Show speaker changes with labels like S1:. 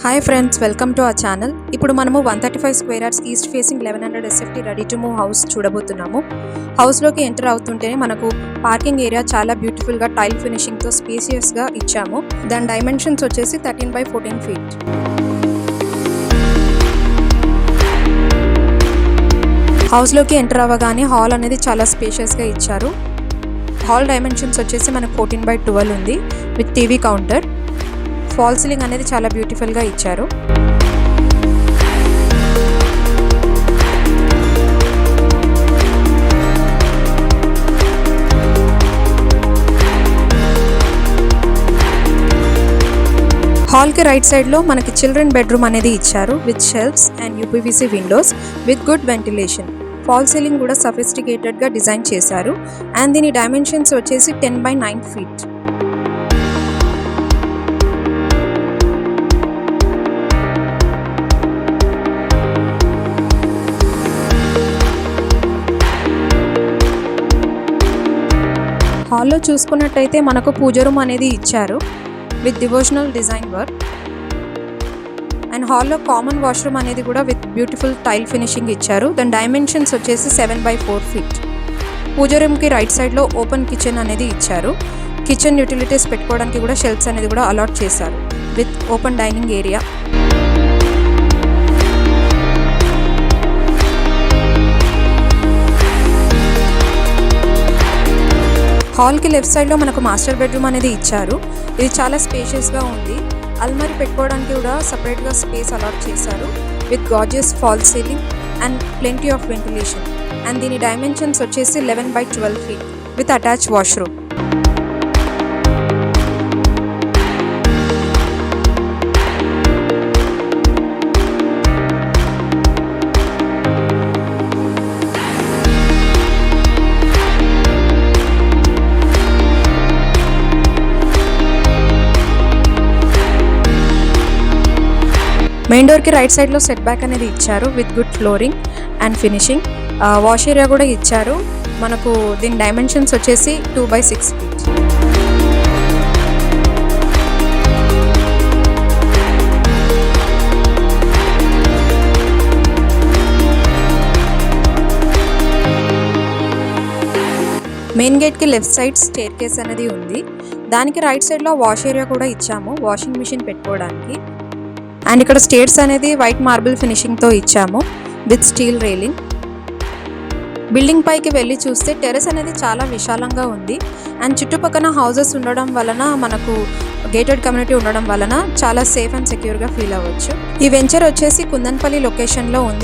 S1: Hi friends, welcome to our channel. ఇప్పుడు మనము 135 square yards east facing 1100 SFT ready to move house చూడబోతున్నాము. హౌస్లోకి enter అవుతుంటేనే మనకు parking area చాలా బ్యూటిఫుల్గా టైల్ ఫినిషింగ్తో స్పేసియస్గా ఇచ్చాము. దాని డైమెన్షన్స్ వచ్చేసి 13x14 ఫీట్. హౌస్లోకి ఎంటర్ అవ్వగానే హాల్ అనేది చాలా స్పేషియస్గా ఇచ్చారు. హాల్ డైమెన్షన్స్ వచ్చేసి మనకు 14x12 ఉంది with TV counter. Fall ceiling అనేది చాలా బ్యూటిఫుల్గా ఇచ్చారు. హాల్కి రైట్ సైడ్లో మనకి చిల్డ్రన్ బెడ్రూమ్ అనేది ఇచ్చారు with shelves and UPVC Windows with good ventilation. Fall ceiling కూడా సఫిస్టికేటెడ్గా డిజైన్ చేశారు అండ్ దీని డైమెన్షన్స్ వచ్చేసి 10x9 ఫీట్. హాల్లో చూసుకున్నట్టయితే మనకు పూజ రూమ్ అనేది ఇచ్చారు with devotional design work and హాల్లో కామన్ వాష్రూమ్ అనేది కూడా విత్ బ్యూటిఫుల్ టైల్ ఫినిషింగ్ ఇచ్చారు. దాని డైమెన్షన్స్ వచ్చేసి 7x4 ఫీట్. పూజ రూమ్కి రైట్ సైడ్లో ఓపెన్ కిచెన్ అనేది ఇచ్చారు. కిచెన్ యూటిలిటీస్ పెట్టుకోవడానికి కూడా షెల్ఫ్స్ అనేది కూడా అలాట్ చేశారు విత్ ఓపెన్ డైనింగ్ ఏరియా. హాల్కి లెఫ్ట్ సైడ్లో మనకు మాస్టర్ బెడ్రూమ్ అనేది ఇచ్చారు. ఇది చాలా స్పేషియస్గా ఉంది. అల్మారీ పెట్టుకోవడానికి కూడా సపరేట్గా స్పేస్ అలాట్ చేశారు with gorgeous fall ceiling and plenty of ventilation. And దీని డైమెన్షన్స్ వచ్చేసి 11x12 feet with attach washroom. Main డోర్కి రైట్ సైడ్లో సెట్ బ్యాక్ అనేది ఇచ్చారు with good flooring and finishing. Wash area కూడా ఇచ్చారు. మనకు దీని డైమెన్షన్స్ వచ్చేసి 2x6 ఫీట్. మెయిన్ గేట్కి లెఫ్ట్ సైడ్ స్టేర్ కేస్ అనేది ఉంది. దానికి రైట్ సైడ్లో వాష్ ఏరియా కూడా ఇచ్చాము వాషింగ్ మిషన్ పెట్టుకోవడానికి. అండ్ ఇక్కడ స్టేర్స్ అనేది వైట్ మార్బుల్ ఫినిషింగ్తో ఇచ్చాము విత్ స్టీల్ రైలింగ్. బిల్డింగ్ పైకి వెళ్ళి చూస్తే టెర్రస్ అనేది చాలా విశాలంగా ఉంది అండ్ చుట్టుపక్కల హౌసెస్ ఉండడం వలన మనకు గేటెడ్ కమ్యూనిటీ ఉండడం వలన చాలా సేఫ్ అండ్ సెక్యూర్గా ఫీల్ అవ్వచ్చు. ఈ వెంచర్ వచ్చేసి కుందన్పల్లి లొకేషన్లో ఉంది.